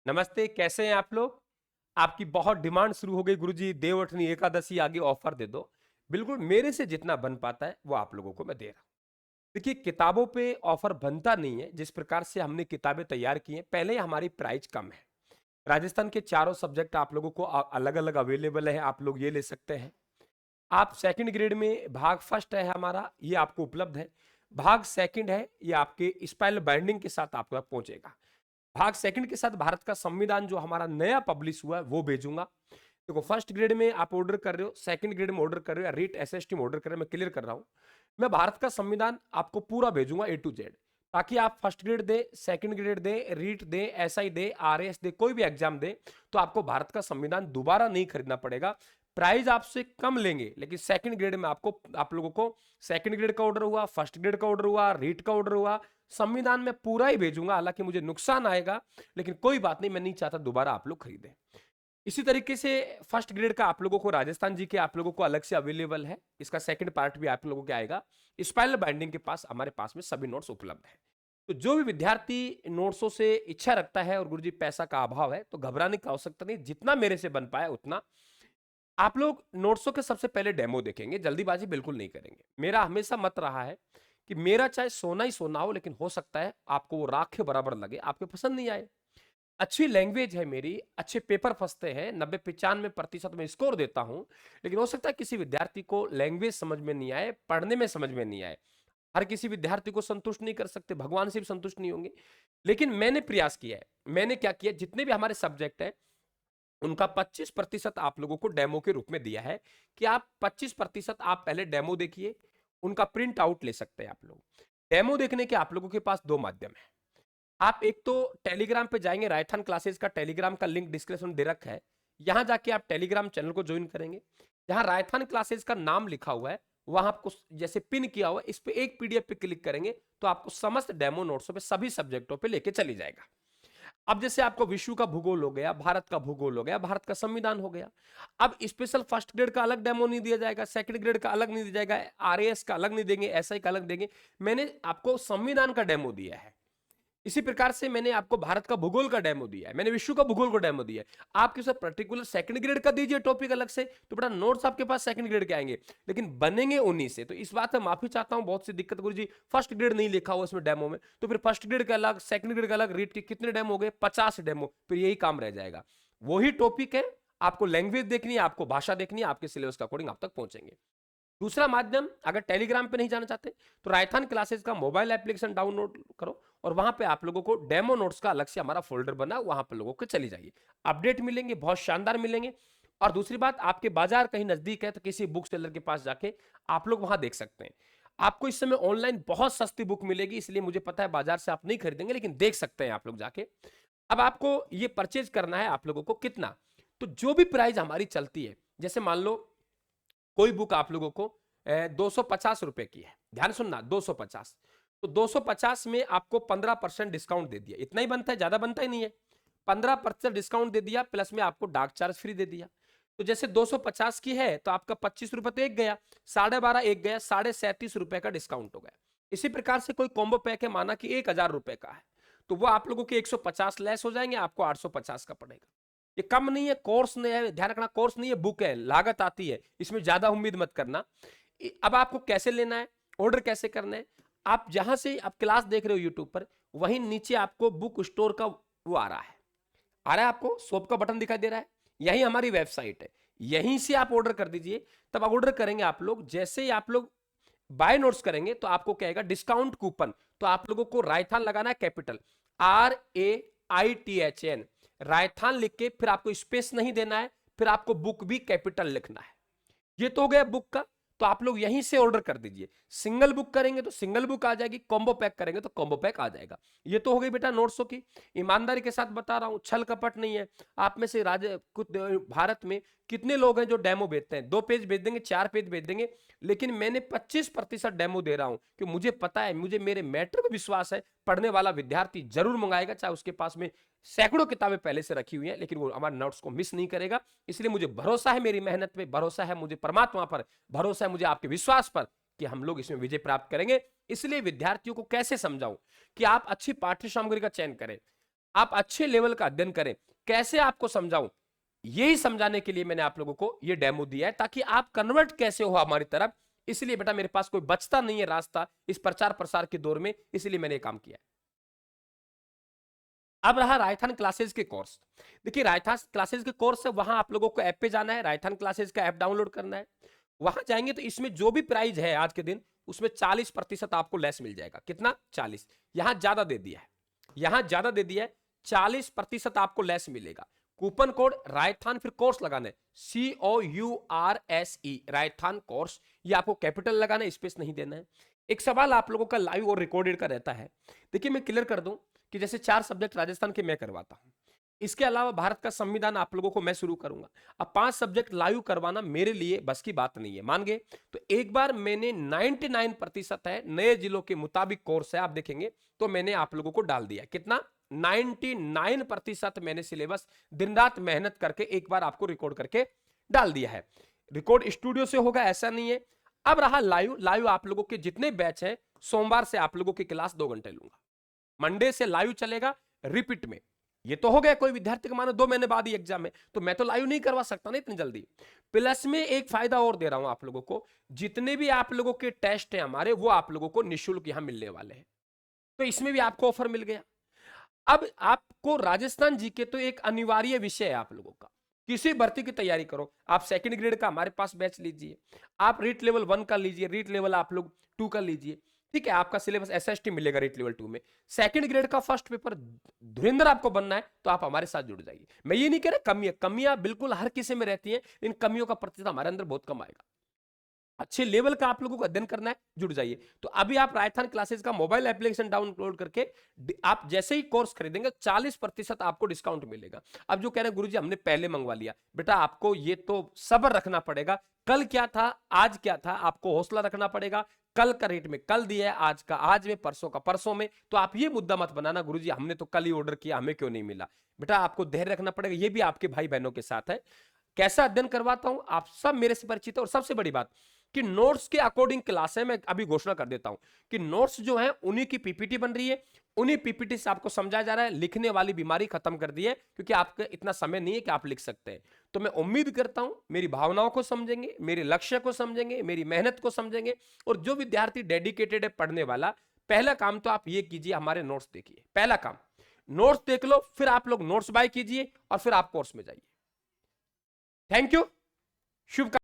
नमस्ते, कैसे हैं आप लोग? आपकी बहुत डिमांड शुरू हो गई गुरुजी देवउठनी एकादशी आगे ऑफर दे दो। बिल्कुल मेरे से जितना बन पाता है वो आप लोगों को मैं दे रहा हूँ। देखिए किताबों पे ऑफर बनता नहीं है, जिस प्रकार से हमने किताबें तैयार की हैं, पहले ही हमारी प्राइस कम है। राजस्थान के चारों सब्जेक्ट आप लोगों को अलग-अलग अवेलेबल है, आप लोग ये ले सकते हैं। आप सेकंड ग्रेड में भाग फर्स्ट है हमारा, ये आपको उपलब्ध है। भाग सेकंड है, ये आपके स्पाइरल बाइंडिंग के साथ आपके पास पहुंचेगा। भाग सेकंड के साथ भारत का संविधान जो हमारा नया पब्लिश हुआ है वो भेजूंगा। देखो फर्स्ट ग्रेड में आप ऑर्डर कर रहे हो, सेकंड ग्रेड में ऑर्डर कर रहे हो या रीट एसएसटी में ऑर्डर कर रहे हो, मैं क्लियर कर रहा हूं। मैं भारत का संविधान आपको पूरा भेजूंगा ए टू जेड, ताकि आप फर्स्ट ग्रेड दे, सेकंड ग्रेड दे, रीट दे, एसआई दे, आरएस दे, कोई भी एग्जाम दे तो आपको भारत का संविधान दोबारा नहीं खरीदना पड़ेगा। प्राइस आपसे कम लेंगे, लेकिन सेकंड ग्रेड में आपको आप लोगों को सेकंड ग्रेड का ऑर्डर हुआ, फर्स्ट ग्रेड का ऑर्डर हुआ, रीट का ऑर्डर हुआ, संविधान में पूरा ही भेजूंगा। हालांकि मुझे नुकसान आएगा, लेकिन कोई बात नहीं, मैं नहीं चाहता दोबारा आप लोग खरीदें। इसी तरीके से फर्स्ट ग्रेड का आप लोगों को राजस्थान जी के आप लोगों को अलग से अवेलेबल है। इसका सेकंड पार्ट भी आप लोगों के आएगा। स्पाइरल बाइंडिंग के पास हमारे पास में सभी नोट्स उपलब्ध है। तो जो भी विद्यार्थी नोट्सों से इच्छा रखता है और गुरुजी पैसा का अभाव है, तो घबराने की आवश्यकता नहीं, जितना मेरे से बन पाया उतना। आप लोग नोट्सों के सबसे पहले डेमो देखेंगे, जल्दीबाजी बिल्कुल नहीं करेंगे। मेरा हमेशा मत रहा है कि मेरा चाहे सोना ही सोना हो, लेकिन हो सकता है आपको वो राख के बराबर लगे, आपको पसंद नहीं आए। अच्छी लैंग्वेज है मेरी, अच्छे पेपर फंसते हैं, 90-95% में स्कोर देता हूं, लेकिन हो सकता है किसी विद्यार्थी को लैंग्वेज समझ में नहीं आए, पढ़ने में समझ में नहीं आए। हर किसी विद्यार्थी को संतुष्ट नहीं कर सकते, भगवान से भी संतुष्ट नहीं होंगे। लेकिन मैंने प्रयास किया है, मैंने क्या किया, जितने भी हमारे सब्जेक्ट है उनका 25% आप लोगों को डेमो के रूप में दिया है, कि आप 25% आप पहले डेमो देखिए। उनका प्रिंट आउट ले सकते हैं आप लोग। डेमो देखने के आप लोगों के पास दो माध्यम है। आप एक तो टेलीग्राम पे जाएंगे, रायथन क्लासेस का टेलीग्राम का लिंक डिस्क्रिप्शन में दे रखा है। यहां जाके आप टेलीग्राम चैनल को ज्वाइन करेंगे। जहां रायथन क्लासेस का नाम लिखा हुआ है, वहां आपको जैसे पिन किया हुआ है, इस पे एक पीडीएफ पे क्लिक करेंगे तो आपको समस्त डेमो नोट्सों पे सभी सब्जेक्टों पे लेके चली जाएगा। अब जैसे आपको विश्व का भूगोल हो गया, भारत का भूगोल हो गया, भारत का संविधान हो गया। अब स्पेशल फर्स्ट ग्रेड का अलग डेमो नहीं दिया जाएगा, सेकंड ग्रेड का अलग नहीं दिया जाएगा, आरएएस का अलग नहीं देंगे, एसआई का अलग देंगे। मैंने आपको संविधान का डेमो दिया है। इसी प्रकार से मैंने आपको भारत का भूगोल का डेमो दिया है, मैंने विश्व का भूगोल का डेमो दिया है। आप किसी पर्टिकुलर सेकंड ग्रेड का दीजिए टॉपिक अलग से, तो बेटा नोट्स आपके पास सेकंड ग्रेड के आएंगे, लेकिन बनेंगे उन्हीं से। तो इस बात में माफी चाहता हूं, बहुत सी दिक्कत गुरुजी फर्स्ट ग्रेड नहीं लिखा हुआ इसमें डेमो में, तो फिर फर्स्ट ग्रेड का अलग, सेकंड ग्रेड का अलग, रीड के कितने डेमो हो गए, 50 डेमो, फिर यही काम रह जाएगा। वही टॉपिक है, आपको लैंग्वेज देखनी है, आपको भाषा देखनी है, आपके सिलेबस के अकॉर्डिंग आप तक पहुंचेंगे। दूसरा माध्यम, अगर टेलीग्राम पे नहीं जाना चाहते तो रायथन क्लासेस का मोबाइल एप्लीकेशन डाउनलोड करो, और वहां पे आप लोगों को डेमो नोट्स का अलग से हमारा फोल्डर बना, वहां पर लोगों को चली जाइए, अपडेट मिलेंगे, बहुत शानदार मिलेंगे। और दूसरी बात, आपके बाजार कहीं नजदीक है तो किसी बुक सेलर के पास जाके आप लोग वहां देख सकते हैं। आपको इस समय ऑनलाइन बहुत सस्ती बुक मिलेगी, इसलिए मुझे पता है बाजार से आप नहीं खरीदेंगे, लेकिन देख सकते हैं आप लोग जाके। अब आपको ये परचेज करना है आप लोगों को कितना, तो जो भी प्राइस हमारी चलती है, जैसे मान लो कोई बुक आप लोगों को 250 रुपए की है, ध्यान सुनना, 250, तो 250 में आपको 15% डिस्काउंट दे दिया, इतना ही बनता है, ज्यादा बनता ही नहीं है। 15% डिस्काउंट दे दिया, प्लस में आपको डाक चार्ज फ्री दे दिया। तो जैसे 250 की है तो आपका 25 रुपए तो एक गया, 12.5 एक गया, 37.5 रुपए का डिस्काउंट हो गया। इसी प्रकार से कोई कॉम्बो पैक है, माना कि 1000 रुपए का है, तो वो आप लोगों के 150 लेस हो जाएंगे, आपको 850 का पड़ेगा। ये कम नहीं है, कोर्स नहीं है, ध्यान रखना, कोर्स नहीं है, बुक है, लागत आती है, इसमें ज्यादा उम्मीद मत करना। अब आपको कैसे लेना है, ऑर्डर कैसे करना है, आप जहां से आप क्लास देख रहे हो यूट्यूब पर, वहीं नीचे आपको बुक स्टोर का वो आ रहा है, आपको शॉप का बटन दिखाई दे रहा है, यही हमारी वेबसाइट है, यहीं से आप ऑर्डर कर दीजिए। तब आप ऑर्डर करेंगे, आप लोग जैसे ही आप लोग बाय नोट्स करेंगे तो आपको कहेगा डिस्काउंट कूपन, तो आप लोगों को रायथान लगाना है, कैपिटल RAITHN, रायथान लिख के फिर आपको स्पेस नहीं देना है, फिर आपको बुक भी कैपिटल लिखना है। ये तो हो गया बुक का, तो आप लोग यहीं से ऑर्डर कर दीजिए। सिंगल बुक करेंगे तो सिंगल बुक आ जाएगी, कॉम्बो पैक करेंगे तो कॉम्बो पैक आ जाएगा। ये तो हो गई बेटा नोट्सों की, ईमानदारी के साथ बता रहा हूं, छल कपट नहीं है। आप में से भारत में कितने लोग हैं जो डेमो भेजते हैं, 2 पेज भेज देंगे, 4 पेज भेज देंगे, लेकिन मैंने 25% डेमो दे रहा हूं, कि मुझे पता है, मुझे मेरे मैटर पर विश्वास है, पढ़ने वाला विद्यार्थी जरूर मंगाएगा, चाहे उसके पास में सैकड़ों किताबें पहले से रखी हुई हैं, लेकिन वो हमारे नोट्स को मिस नहीं करेगा। इसलिए मुझे भरोसा है, मेरी मेहनत पे भरोसा है, मुझे परमात्मा पर भरोसा है, मुझे आपके विश्वास पर, कि हम लोग इसमें विजय प्राप्त करेंगे। इसलिए विद्यार्थियों को कैसे समझाऊं कि आप अच्छी पाठ्य सामग्री का चयन करें। आप अच्छे लेवल का अध्ययन करें। कैसे आपको समझाऊं, यही समझाने के लिए मैंने आप लोगों को ये डेमो दिया है, ताकि आप कन्वर्ट कैसे हो हमारी तरफ। इसलिए बेटा मेरे पास कोई बचता नहीं है रास्ता इस प्रचार प्रसार के दौर में, इसलिए मैंने ये काम किया है। अब रहा राजस्थान क्लासेस के कोर्स। देखिए राजस्थान क्लासेस के कोर्स है, वहां आप लोगों को ऐप पे जाना है, राजस्थान क्लासेस का ऐप डाउनलोड करना है। वहां जाएंगे तो इसमें जो भी प्राइस है आज के दिन, उसमें 40% आपको लेस मिल जाएगा। कितना? 40। यहां ज्यादा दे दिया है, यहां ज्यादा दे दिया है, 40% आपको लेस मिलेगा। कूपन कोड राजस्थान, फिर कोर्स लगाना है COURSE, राजस्थान कोर्स। ये आपको कैपिटल लगाना है, स्पेस नहीं देना है। एक सवाल आप लोगों का लाइव और रिकॉर्डेड का रहता है। देखिए मैं क्लियर कर दूं कि जैसे 4 सब्जेक्ट राजस्थान के मैं करवाता हूं, इसके अलावा भारत का संविधान आप लोगों को मैं शुरू करूंगा। अब 5 सब्जेक्ट लाइव करवाना मेरे लिए बस की बात नहीं है, मान गए? तो एक बार मैंने 99% है, नए जिलों के मुताबिक कोर्स है, आप देखेंगे तो मैंने आप लोगों को डाल दिया। कितना? 99% मैंने सिलेबस दिन रात मेहनत करके एक बार आपको रिकॉर्ड करके डाल दिया है। रिकॉर्ड स्टूडियो से होगा ऐसा नहीं है। अब रहा लाइव, लाइव आप लोगों के जितने बैच हैं, सोमवार से आप लोगों की क्लास 2 घंटे लूंगा। मंडे से लाइव चलेगा रिपीट में। ये तो हो गया, कोई विद्यार्थी का मानो 2 महीने बाद ही एग्जाम है, तो मैं तो लाइव नहीं करवा सकता ना इतनी जल्दी। प्लस में एक फायदा और दे रहा हूं आप लोगों को, जितने भी आप लोगों के टेस्ट हैं हमारे, वो आप लोगों को निःशुल्क यहां मिलने वाले हैं। तो इसमें भी आपको ऑफर मिल गया। अब आपको राजस्थान जीके तो एक अनिवार्य विषय है आप लोगों का। किसी भर्ती की तैयारी करो, आप सेकंड ग्रेड का हमारे पास बैच लीजिए, आप रीट लेवल 1 का लीजिए, रीट लेवल आप लोग 2 का लीजिए। ठीक है, आपका सिलेबस एसएसटी मिलेगा रीट लेवल 2 में। सेकंड ग्रेड का फर्स्ट पेपर धुरंधर आपको बनना है तो आप हमारे साथ जुड़ जाइए। मैं ये नहीं कह रहा कमियां बिल्कुल हर किसी में रहती हैं, इन कमियों का प्रतिशत हमारे अंदर बहुत कम आएगा। अच्छे लेवल का आप लोगों को अध्ययन करना है, जुड़ जाइए। तो अभी आप राजस्थान क्लासेस का मोबाइल एप्लीकेशन डाउनलोड करके आप जैसे ही कोर्स खरीदेंगे 40% आपको डिस्काउंट मिलेगा। अब जो कह रहे हैं गुरुजी हमने पहले मंगवा लिया, बेटा आपको ये तो सब्र रखना पड़ेगा। कल क्या था आज क्या था, आपको हौसला रखना पड़ेगा। कल का रेट में कल दिया है, आज का आज में, परसों का परसों में। तो आप ये मुद्दा मत बनाना गुरुजी हमने तो कल ही ऑर्डर किया, हमें क्यों नहीं मिला। बेटा आपको धैर्य रखना पड़ेगा, ये भी आपके भाई बहनों के साथ है। कैसा अध्ययन करवाता हूं आप सब मेरे से परिचित है। और सबसे बड़ी बात कि नोट्स के अकॉर्डिंग क्लास है। मैं अभी घोषणा कर देता हूं कि नोट्स जो है उन्हीं की पीपीटी बन रही है, उन्हीं पीपीटी से आपको समझाया जा रहा है। लिखने वाली बीमारी खत्म कर दी है, क्योंकि आपका इतना समय नहीं है कि आप लिख सकते हैं। तो मैं उम्मीद करता हूं मेरी भावनाओं को समझेंगे, मेरे लक्ष्य को समझेंगे, मेरी मेहनत को समझेंगे। और जो विद्यार्थी डेडिकेटेड है पढ़ने वाला, पहला काम तो आप ये कीजिए, हमारे नोट्स देखिए। पहला काम नोट्स देख लो, फिर आप लोग नोट्स बाय कीजिए और फिर आप कोर्स में जाइए। Thank you, Shubh